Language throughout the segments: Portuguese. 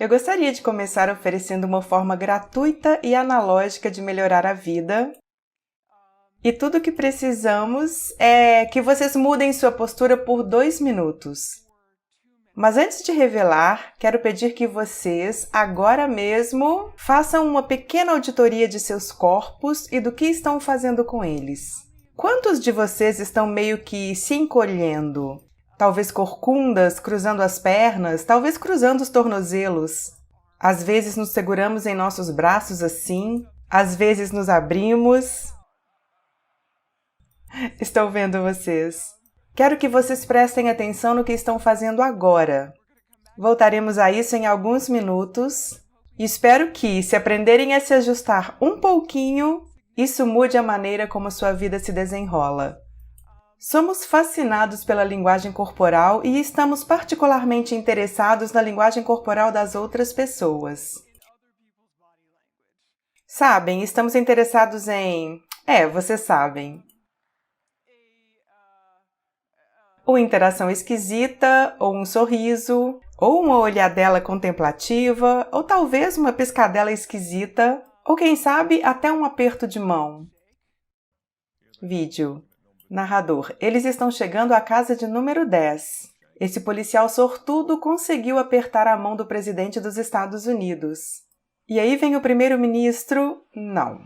Eu gostaria de começar oferecendo uma forma gratuita e analógica de melhorar a vida. E tudo o que precisamos é que vocês mudem sua postura por 2 minutos. Mas antes de revelar, quero pedir que vocês, agora mesmo, façam uma pequena auditoria de seus corpos e do que estão fazendo com eles. Quantos de vocês estão meio que se encolhendo? Talvez corcundas, cruzando as pernas, talvez cruzando os tornozelos. Às vezes nos seguramos em nossos braços assim, às vezes nos abrimos. Estou vendo vocês. Quero que vocês prestem atenção no que estão fazendo agora. Voltaremos a isso em alguns minutos e espero que, se aprenderem a se ajustar um pouquinho, isso mude a maneira como sua vida se desenrola. Somos fascinados pela linguagem corporal e estamos particularmente interessados na linguagem corporal das outras pessoas. Sabem, estamos interessados em... vocês sabem. Ou interação esquisita, ou um sorriso, ou uma olhadela contemplativa, ou talvez uma piscadela esquisita, ou quem sabe até um aperto de mão. Vídeo. Narrador. Eles estão chegando à casa de número 10. Esse policial sortudo conseguiu apertar a mão do presidente dos Estados Unidos. E aí vem o primeiro-ministro... Não.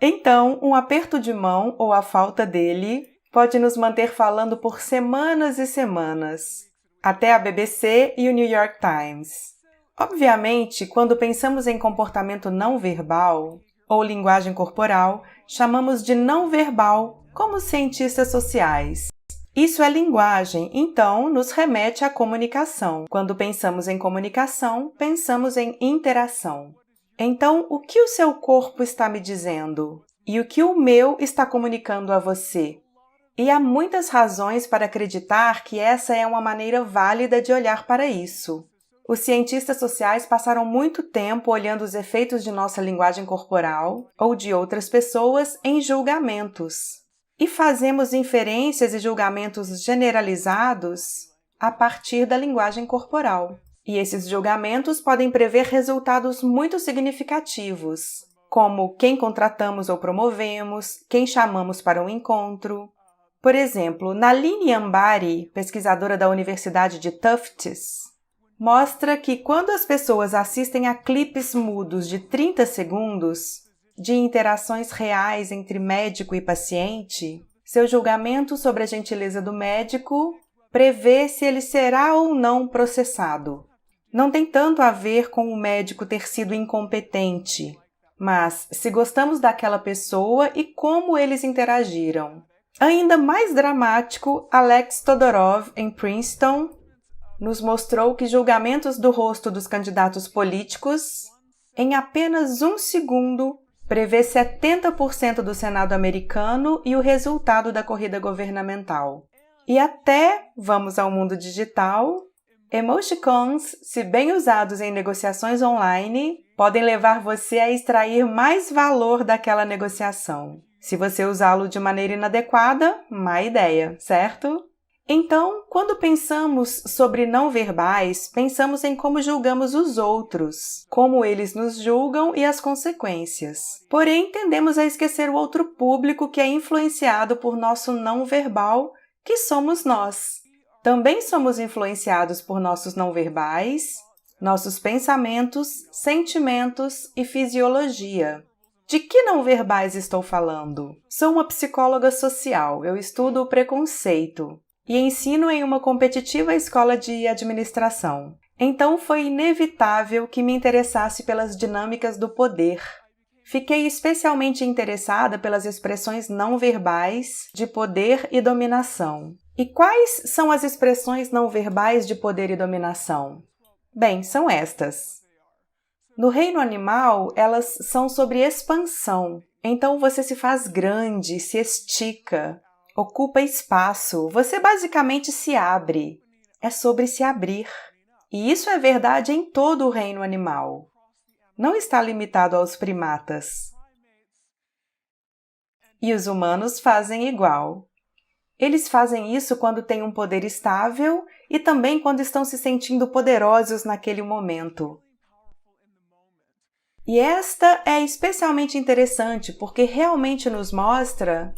Então, um aperto de mão, ou a falta dele, pode nos manter falando por semanas e semanas, até a BBC e o New York Times. Obviamente, quando pensamos em comportamento não verbal, ou linguagem corporal, chamamos de não verbal, como cientistas sociais. Isso é linguagem, então nos remete à comunicação. Quando pensamos em comunicação, pensamos em interação. Então, o que o seu corpo está me dizendo? E o que o meu está comunicando a você? E há muitas razões para acreditar que essa é uma maneira válida de olhar para isso. Os cientistas sociais passaram muito tempo olhando os efeitos de nossa linguagem corporal ou de outras pessoas em julgamentos. E fazemos inferências e julgamentos generalizados a partir da linguagem corporal. E esses julgamentos podem prever resultados muito significativos, como quem contratamos ou promovemos, quem chamamos para um encontro. Por exemplo, Nalini Ambari, pesquisadora da Universidade de Tufts, mostra que quando as pessoas assistem a clipes mudos de 30 segundos, de interações reais entre médico e paciente, seu julgamento sobre a gentileza do médico prevê se ele será ou não processado. Não tem tanto a ver com o médico ter sido incompetente, mas se gostamos daquela pessoa e como eles interagiram. Ainda mais dramático, Alex Todorov, em Princeton, nos mostrou que julgamentos do rosto dos candidatos políticos, em apenas 1 segundo, prevê 70% do Senado americano e o resultado da corrida governamental. E até, vamos ao mundo digital, emoticons, se bem usados em negociações online, podem levar você a extrair mais valor daquela negociação. Se você usá-lo de maneira inadequada, má ideia, certo? Então, quando pensamos sobre não verbais, pensamos em como julgamos os outros, como eles nos julgam e as consequências. Porém, tendemos a esquecer o outro público que é influenciado por nosso não verbal, que somos nós. Também somos influenciados por nossos não verbais, nossos pensamentos, sentimentos e fisiologia. De que não verbais estou falando? Sou uma psicóloga social, eu estudo o preconceito e ensino em uma competitiva escola de administração. Então foi inevitável que me interessasse pelas dinâmicas do poder. Fiquei especialmente interessada pelas expressões não verbais de poder e dominação. E quais são as expressões não verbais de poder e dominação? Bem, são estas. No reino animal, elas são sobre expansão. Então você se faz grande, se estica, ocupa espaço, você basicamente se abre. É sobre se abrir. E isso é verdade em todo o reino animal. Não está limitado aos primatas. E os humanos fazem igual. Eles fazem isso quando têm um poder estável e também quando estão se sentindo poderosos naquele momento. E esta é especialmente interessante porque realmente nos mostra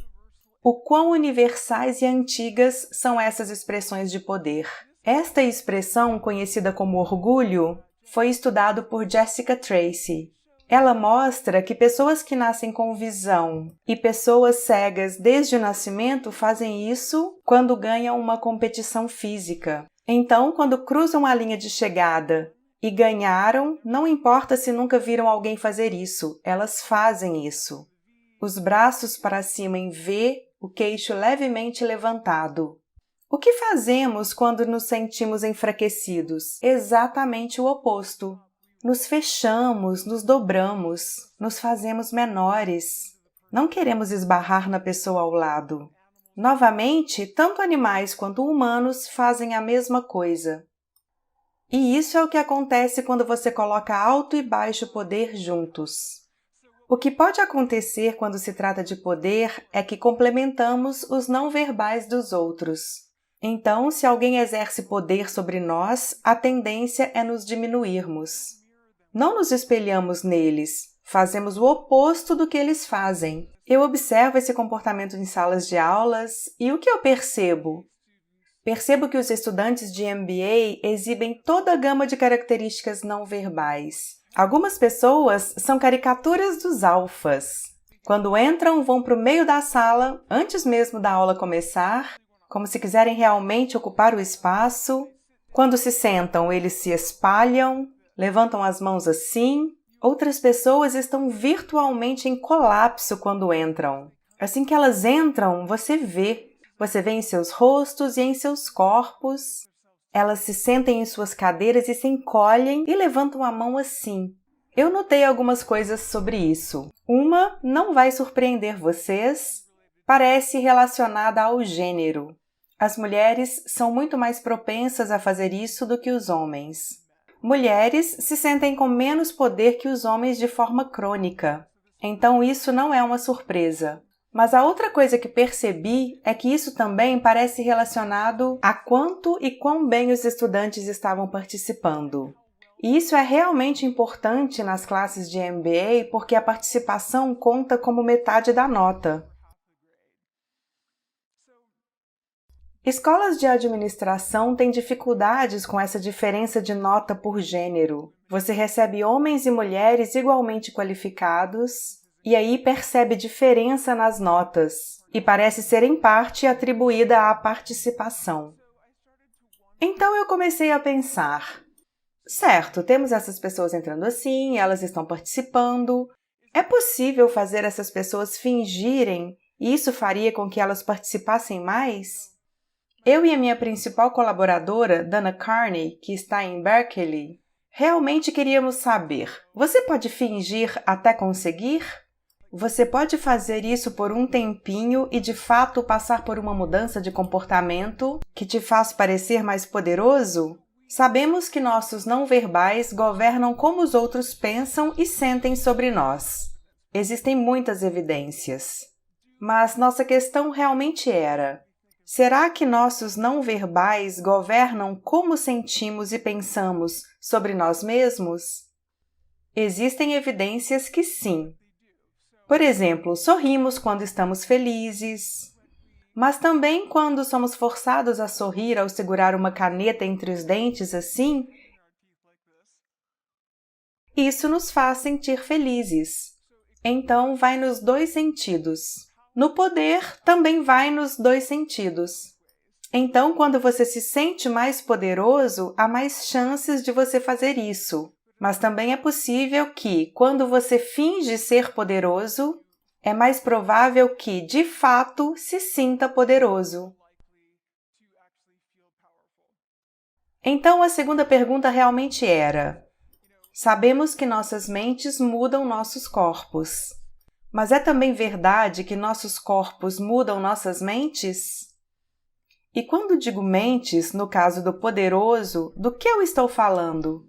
o quão universais e antigas são essas expressões de poder. Esta expressão, conhecida como orgulho, foi estudado por Jessica Tracy. Ela mostra que pessoas que nascem com visão e pessoas cegas desde o nascimento fazem isso quando ganham uma competição física. Então, quando cruzam a linha de chegada e ganharam, não importa se nunca viram alguém fazer isso, elas fazem isso. Os braços para cima em V, o queixo levemente levantado. O que fazemos quando nos sentimos enfraquecidos? Exatamente o oposto. Nos fechamos, nos dobramos, nos fazemos menores. Não queremos esbarrar na pessoa ao lado. Novamente, tanto animais quanto humanos fazem a mesma coisa. E isso é o que acontece quando você coloca alto e baixo poder juntos. O que pode acontecer quando se trata de poder é que complementamos os não verbais dos outros. Então, se alguém exerce poder sobre nós, a tendência é nos diminuirmos. Não nos espelhamos neles, fazemos o oposto do que eles fazem. Eu observo esse comportamento em salas de aulas e o que eu percebo? Percebo que os estudantes de MBA exibem toda a gama de características não verbais. Algumas pessoas são caricaturas dos alfas. Quando entram, vão para o meio da sala, antes mesmo da aula começar, como se quiserem realmente ocupar o espaço. Quando se sentam, eles se espalham, levantam as mãos assim. Outras pessoas estão virtualmente em colapso quando entram. Assim que elas entram, você vê em seus rostos e em seus corpos. Elas se sentem em suas cadeiras e se encolhem e levantam a mão assim. Eu notei algumas coisas sobre isso. Uma não vai surpreender vocês, parece relacionada ao gênero. As mulheres são muito mais propensas a fazer isso do que os homens. Mulheres se sentem com menos poder que os homens de forma crônica. Então isso não é uma surpresa. Mas a outra coisa que percebi é que isso também parece relacionado a quanto e quão bem os estudantes estavam participando. E isso é realmente importante nas classes de MBA porque a participação conta como metade da nota. Escolas de administração têm dificuldades com essa diferença de nota por gênero. Você recebe homens e mulheres igualmente qualificados, e aí percebe diferença nas notas, e parece ser em parte atribuída à participação. Então eu comecei a pensar, certo, temos essas pessoas entrando assim, elas estão participando, é possível fazer essas pessoas fingirem e isso faria com que elas participassem mais? Eu e a minha principal colaboradora, Dana Carney, que está em Berkeley, realmente queríamos saber, você pode fingir até conseguir? Você pode fazer isso por um tempinho e de fato passar por uma mudança de comportamento que te faz parecer mais poderoso? Sabemos que nossos não verbais governam como os outros pensam e sentem sobre nós. Existem muitas evidências. Mas nossa questão realmente era: será que nossos não verbais governam como sentimos e pensamos sobre nós mesmos? Existem evidências que sim. Por exemplo, sorrimos quando estamos felizes, mas também quando somos forçados a sorrir ao segurar uma caneta entre os dentes assim, isso nos faz sentir felizes. Então, vai nos dois sentidos. No poder, também vai nos dois sentidos. Então, quando você se sente mais poderoso, há mais chances de você fazer isso. Mas também é possível que, quando você finge ser poderoso, é mais provável que, de fato, se sinta poderoso. Então, a segunda pergunta realmente era: sabemos que nossas mentes mudam nossos corpos, mas é também verdade que nossos corpos mudam nossas mentes? E quando digo mentes, no caso do poderoso, do que eu estou falando?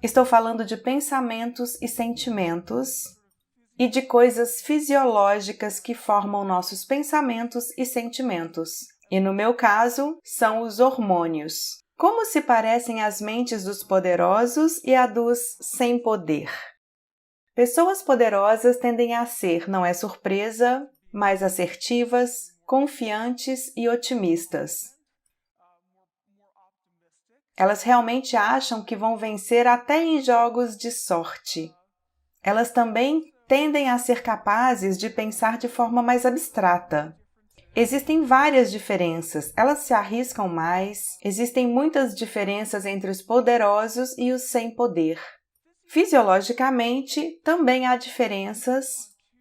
Estou falando de pensamentos e sentimentos e de coisas fisiológicas que formam nossos pensamentos e sentimentos. E no meu caso, são os hormônios. Como se parecem as mentes dos poderosos e a dos sem poder? Pessoas poderosas tendem a ser, não é surpresa, mais assertivas, confiantes e otimistas. Elas realmente acham que vão vencer até em jogos de sorte. Elas também tendem a ser capazes de pensar de forma mais abstrata. Existem várias diferenças, elas se arriscam mais, existem muitas diferenças entre os poderosos e os sem poder. Fisiologicamente, também há diferenças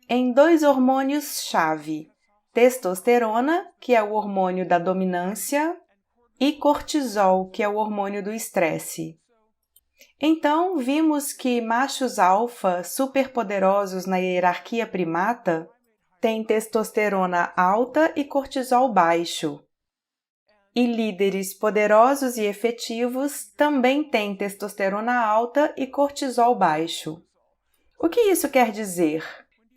em 2 hormônios-chave, testosterona, que é o hormônio da dominância, e cortisol, que é o hormônio do estresse. Então, vimos que machos alfa superpoderosos na hierarquia primata têm testosterona alta e cortisol baixo. E líderes poderosos e efetivos também têm testosterona alta e cortisol baixo. O que isso quer dizer?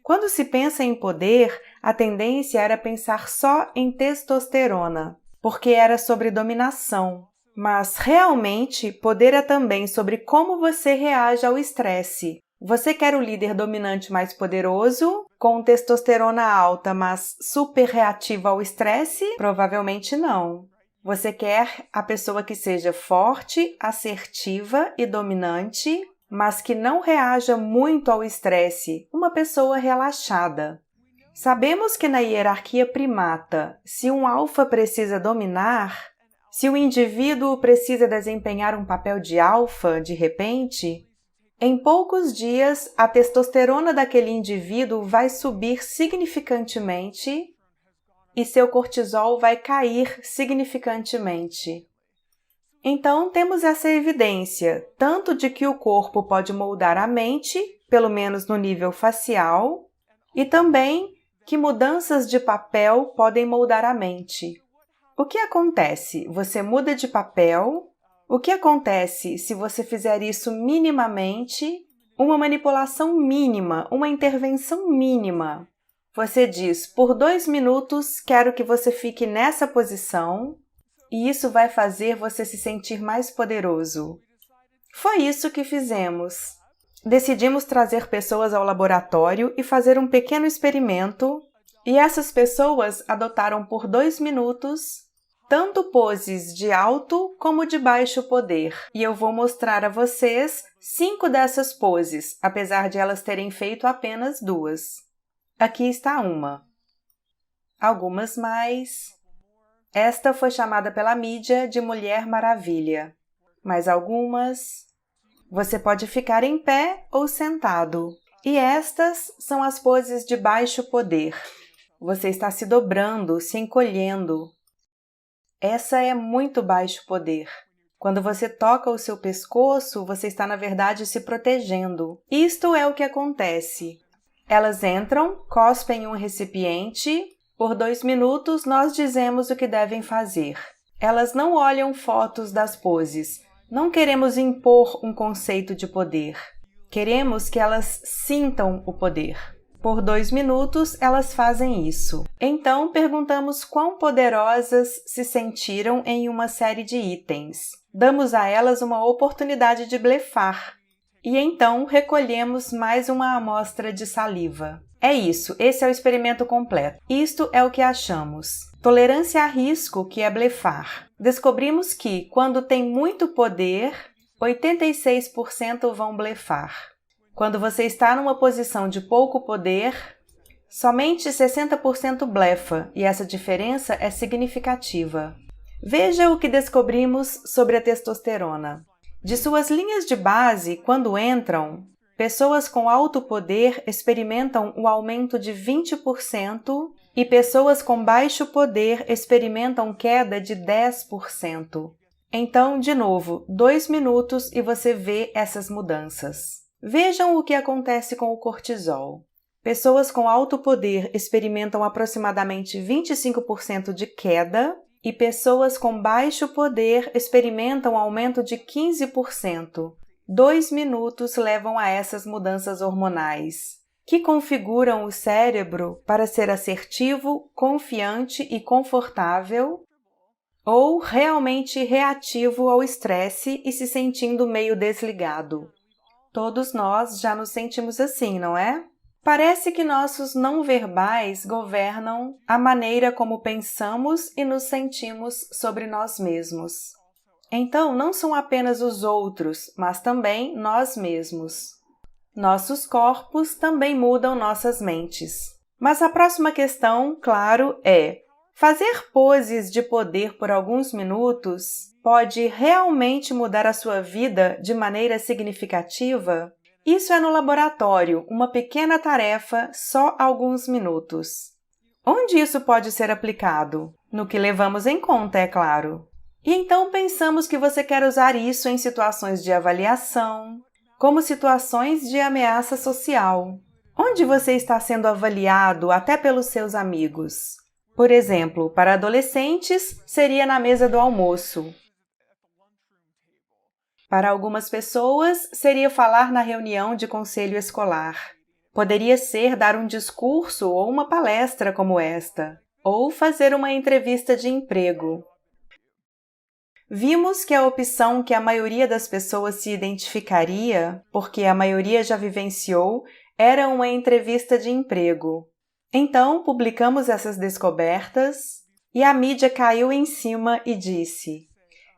Quando se pensa em poder, a tendência era pensar só em testosterona, porque era sobre dominação. Mas, realmente, poder é também sobre como você reage ao estresse. Você quer o líder dominante mais poderoso, com testosterona alta, mas super reativo ao estresse? Provavelmente não. Você quer a pessoa que seja forte, assertiva e dominante, mas que não reaja muito ao estresse, uma pessoa relaxada. Sabemos que na hierarquia primata, se um alfa precisa dominar, se o indivíduo precisa desempenhar um papel de alfa de repente, em poucos dias a testosterona daquele indivíduo vai subir significantemente e seu cortisol vai cair significantemente. Então, temos essa evidência, tanto de que o corpo pode moldar a mente, pelo menos no nível facial, e também que mudanças de papel podem moldar a mente. O que acontece? Você muda de papel. O que acontece se você fizer isso minimamente? Uma manipulação mínima, uma intervenção mínima. Você diz, por 2 minutos, quero que você fique nessa posição, e isso vai fazer você se sentir mais poderoso. Foi isso que fizemos. Decidimos trazer pessoas ao laboratório e fazer um pequeno experimento, e essas pessoas adotaram por 2 minutos tanto poses de alto como de baixo poder. E eu vou mostrar a vocês 5 dessas poses, apesar de elas terem feito apenas 2. Aqui está uma. Algumas mais. Esta foi chamada pela mídia de Mulher Maravilha. Mais algumas. Você pode ficar em pé ou sentado. E estas são as poses de baixo poder. Você está se dobrando, se encolhendo. Essa é muito baixo poder. Quando você toca o seu pescoço, você está, na verdade, se protegendo. Isto é o que acontece. Elas entram, cospem em um recipiente. Por 2 minutos, nós dizemos o que devem fazer. Elas não olham fotos das poses. Não queremos impor um conceito de poder. Queremos que elas sintam o poder. Por 2 minutos, elas fazem isso. Então, perguntamos quão poderosas se sentiram em uma série de itens. Damos a elas uma oportunidade de blefar. E então, recolhemos mais uma amostra de saliva. É isso, esse é o experimento completo. Isto é o que achamos. Tolerância a risco, que é blefar. Descobrimos que, quando tem muito poder, 86% vão blefar. Quando você está numa posição de pouco poder, somente 60% blefa, e essa diferença é significativa. Veja o que descobrimos sobre a testosterona. De suas linhas de base, quando entram, pessoas com alto poder experimentam o aumento de 20% e pessoas com baixo poder experimentam queda de 10%. Então, de novo, 2 minutos e você vê essas mudanças. Vejam o que acontece com o cortisol. Pessoas com alto poder experimentam aproximadamente 25% de queda e pessoas com baixo poder experimentam um aumento de 15%. 2 minutos levam a essas mudanças hormonais. que configuram o cérebro para ser assertivo, confiante e confortável, ou realmente reativo ao estresse e se sentindo meio desligado. Todos nós já nos sentimos assim, não é? Parece que nossos não verbais governam a maneira como pensamos e nos sentimos sobre nós mesmos. Então, não são apenas os outros, mas também nós mesmos. Nossos corpos também mudam nossas mentes. Mas a próxima questão, claro, é: fazer poses de poder por alguns minutos pode realmente mudar a sua vida de maneira significativa? Isso é no laboratório, uma pequena tarefa, só alguns minutos. Onde isso pode ser aplicado? No que levamos em conta, é claro. E então pensamos que você quer usar isso em situações de avaliação, como situações de ameaça social, onde você está sendo avaliado até pelos seus amigos. Por exemplo, para adolescentes, seria na mesa do almoço. Para algumas pessoas, seria falar na reunião de conselho escolar. Poderia ser dar um discurso ou uma palestra como esta, ou fazer uma entrevista de emprego. Vimos que a opção que a maioria das pessoas se identificaria, porque a maioria já vivenciou, era uma entrevista de emprego. Então, publicamos essas descobertas e a mídia caiu em cima e disse: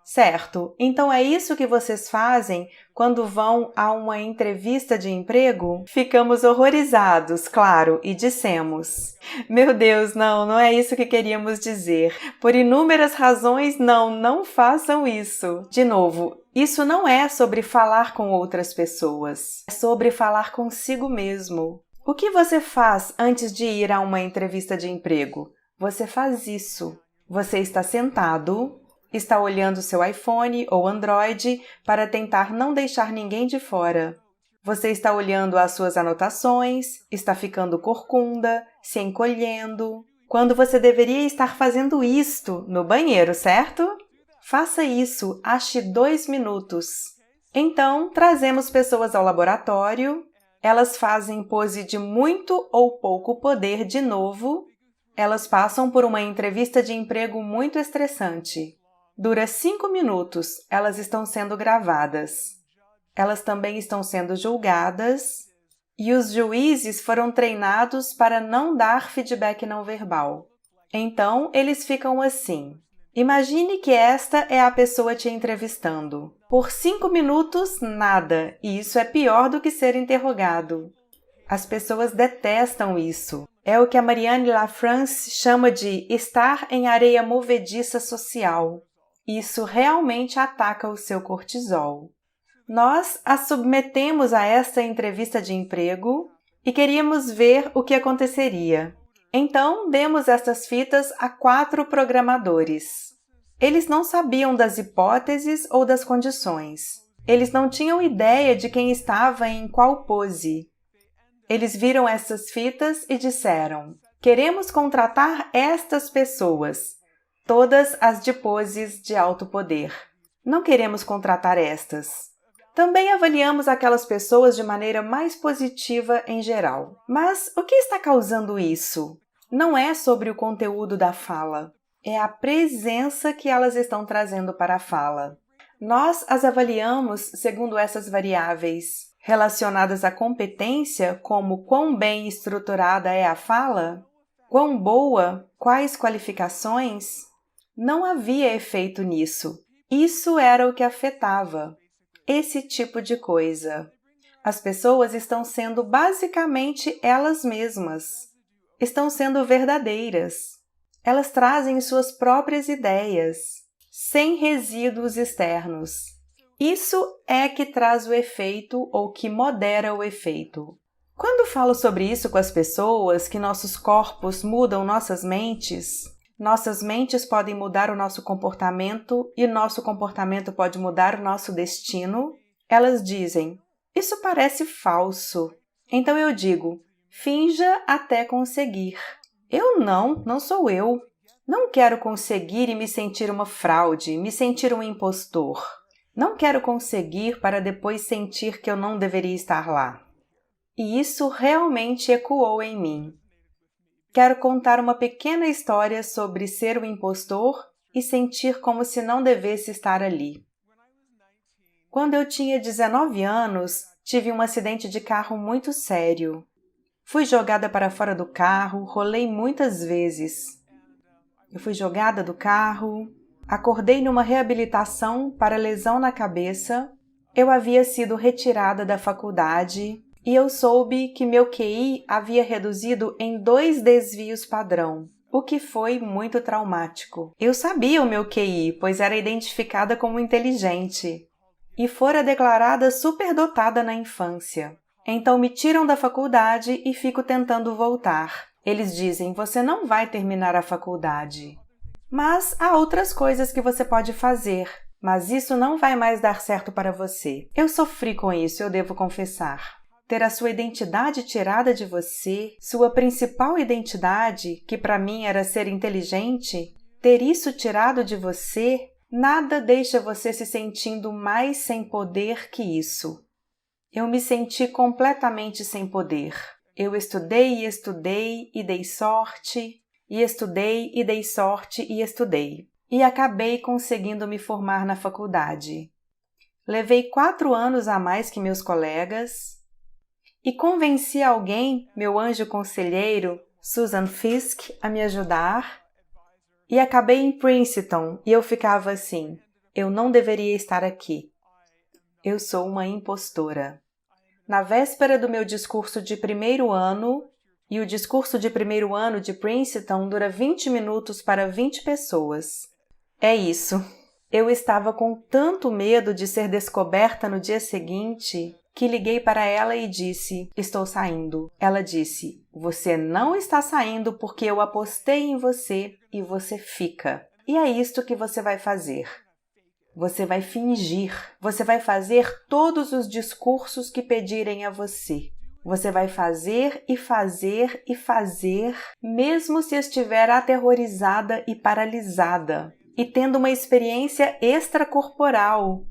certo, então é isso que vocês fazem quando vão a uma entrevista de emprego? Ficamos horrorizados, claro, e dissemos: meu Deus, não é isso que queríamos dizer. Por inúmeras razões, não façam isso. De novo, isso não é sobre falar com outras pessoas, é sobre falar consigo mesmo. O que você faz antes de ir a uma entrevista de emprego? Você faz isso. Você está sentado, está olhando seu iPhone ou Android para tentar não deixar ninguém de fora. Você está olhando as suas anotações, está ficando corcunda, se encolhendo, quando você deveria estar fazendo isto no banheiro, certo? Faça isso, ache 2 minutos. Então, trazemos pessoas ao laboratório, elas fazem pose de muito ou pouco poder de novo, elas passam por uma entrevista de emprego muito estressante. Dura 5 minutos, elas estão sendo gravadas. Elas também estão sendo julgadas e os juízes foram treinados para não dar feedback não verbal. Então, eles ficam assim. Imagine que esta é a pessoa te entrevistando. Por 5 minutos, nada, e isso é pior do que ser interrogado. As pessoas detestam isso. É o que a Marianne Lafrance chama de estar em areia movediça social. Isso realmente ataca o seu cortisol. Nós a submetemos a esta entrevista de emprego e queríamos ver o que aconteceria. Então, demos estas fitas a 4 programadores. Eles não sabiam das hipóteses ou das condições. Eles não tinham ideia de quem estava em qual pose. Eles viram essas fitas e disseram: queremos contratar estas pessoas. Todas as de poses de alto poder. Não queremos contratar estas. Também avaliamos aquelas pessoas de maneira mais positiva em geral. Mas o que está causando isso? Não é sobre o conteúdo da fala, é a presença que elas estão trazendo para a fala. Nós as avaliamos segundo essas variáveis, relacionadas à competência, como quão bem estruturada é a fala, quão boa, quais qualificações. Não havia efeito nisso. Isso era o que afetava. Esse tipo de coisa. As pessoas estão sendo basicamente elas mesmas. Estão sendo verdadeiras. Elas trazem suas próprias ideias, sem resíduos externos. Isso é que traz o efeito ou que modera o efeito. Quando falo sobre isso com as pessoas, que nossos corpos mudam nossas mentes podem mudar o nosso comportamento e nosso comportamento pode mudar o nosso destino, elas dizem: isso parece falso. Então eu digo: finja até conseguir. Eu não sou eu. Não quero conseguir e me sentir uma fraude, me sentir um impostor. Não quero conseguir para depois sentir que eu não deveria estar lá. e isso realmente ecoou em mim. Quero contar uma pequena história sobre ser o impostor e sentir como se não devesse estar ali. Quando eu tinha 19 anos, tive um acidente de carro muito sério. Fui jogada para fora do carro, rolei muitas vezes. Eu fui jogada do carro, acordei numa reabilitação para lesão na cabeça, eu havia sido retirada da faculdade e eu soube que meu QI havia reduzido em 2 desvios padrão, o que foi muito traumático. Eu sabia o meu QI, pois era identificada como inteligente, e fora declarada superdotada na infância. Então me tiram da faculdade e fico tentando voltar. Eles dizem, você não vai terminar a faculdade. Mas há outras coisas que você pode fazer, mas isso não vai mais dar certo para você. Eu sofri com isso, eu devo confessar. Ter a sua identidade tirada de você, sua principal identidade, que para mim era ser inteligente, ter isso tirado de você, nada deixa você se sentindo mais sem poder que isso. Eu me senti completamente sem poder. Eu estudei e estudei e dei sorte, e estudei e dei sorte e estudei. E acabei conseguindo me formar na faculdade. Levei 4 anos a mais que meus colegas e convenci alguém, meu anjo conselheiro, Susan Fisk, a me ajudar. E acabei em Princeton e eu ficava assim, eu não deveria estar aqui. Eu sou uma impostora. Na véspera do meu discurso de primeiro ano, e o discurso de primeiro ano de Princeton dura 20 minutos para 20 pessoas. É isso. Eu estava com tanto medo de ser descoberta no dia seguinte que liguei para ela e disse, estou saindo. Ela disse, você não está saindo porque eu apostei em você e você fica. E é isto que você vai fazer. Você vai fingir, você vai fazer todos os discursos que pedirem a você. Você vai fazer e fazer e fazer, mesmo se estiver aterrorizada e paralisada, e tendo uma experiência extracorporal,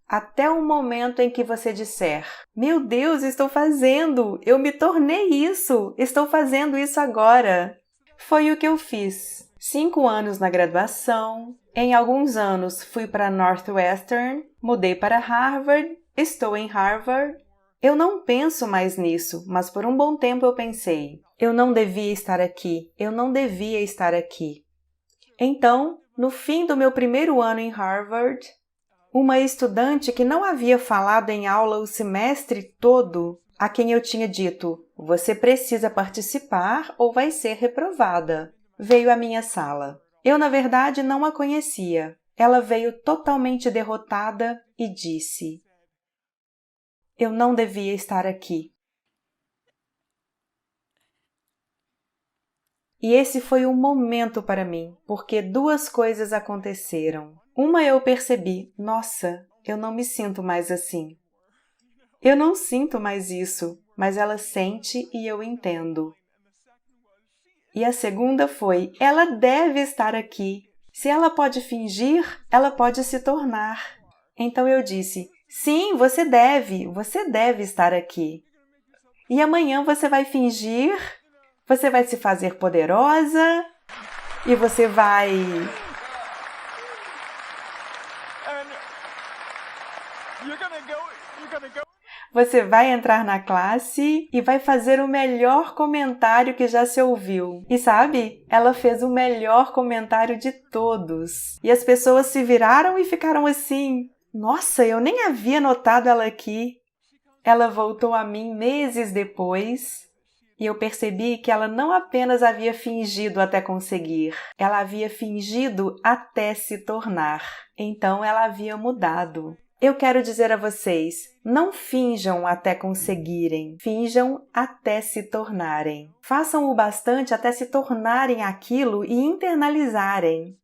até o momento em que você disser, meu Deus, estou fazendo, eu me tornei isso, estou fazendo isso agora. Foi o que eu fiz. 5 anos na graduação, em alguns anos fui para Northwestern, mudei para Harvard, estou em Harvard. Eu não penso mais nisso, mas por um bom tempo eu pensei, eu não devia estar aqui, eu não devia estar aqui. Então, no fim do meu primeiro ano em Harvard, uma estudante que não havia falado em aula o semestre todo, a quem eu tinha dito, você precisa participar ou vai ser reprovada, veio à minha sala. Eu, na verdade, não a conhecia. Ela veio totalmente derrotada e disse, eu não devia estar aqui. E esse foi um momento para mim, porque 2 coisas aconteceram. Uma eu percebi, nossa, eu não me sinto mais assim. Eu não sinto mais isso, mas ela sente e eu entendo. E a segunda foi, ela deve estar aqui. Se ela pode fingir, ela pode se tornar. Então eu disse, sim, você deve estar aqui. E amanhã você vai fingir, você vai se fazer poderosa e você vai... Você vai entrar na classe e vai fazer o melhor comentário que já se ouviu. E sabe? Ela fez o melhor comentário de todos. E as pessoas se viraram e ficaram assim, nossa, eu nem havia notado ela aqui. Ela voltou a mim meses depois e eu percebi que ela não apenas havia fingido até conseguir, ela havia fingido até se tornar. Então ela havia mudado. Eu quero dizer a vocês, não finjam até conseguirem, finjam até se tornarem. Façam o bastante até se tornarem aquilo e internalizarem.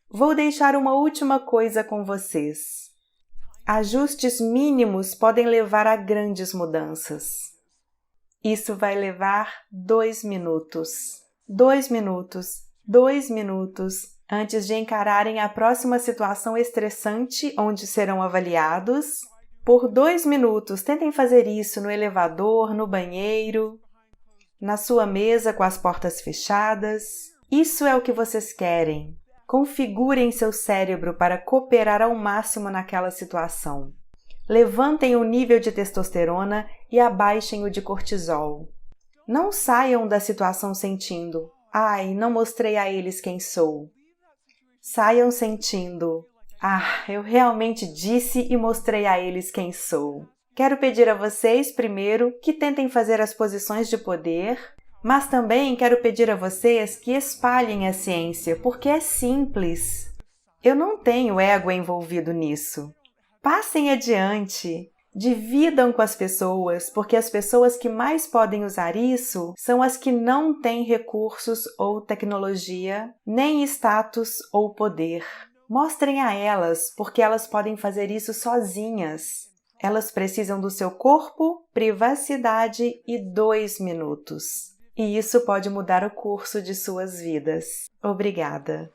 Vou deixar uma última coisa com vocês. Ajustes mínimos podem levar a grandes mudanças. Isso vai levar 2 minutos. 2 minutos, 2 minutos. Antes de encararem a próxima situação estressante onde serão avaliados, Por 2 minutos, tentem fazer isso no elevador, no banheiro, na sua mesa com as portas fechadas. Isso é o que vocês querem. Configurem seu cérebro para cooperar ao máximo naquela situação. Levantem o nível de testosterona e abaixem o de cortisol. Não saiam da situação sentindo: ai, não mostrei a eles quem sou. Saiam sentindo: ah, eu realmente disse e mostrei a eles quem sou. Quero pedir a vocês, primeiro, que tentem fazer as posições de poder, mas também quero pedir a vocês que espalhem a ciência, porque é simples. Eu não tenho ego envolvido nisso. Passem adiante. Dividam com as pessoas, porque as pessoas que mais podem usar isso são as que não têm recursos ou tecnologia, nem status ou poder. Mostrem a elas, porque elas podem fazer isso sozinhas. Elas precisam do seu corpo, privacidade e 2 minutos. E isso pode mudar o curso de suas vidas. Obrigada!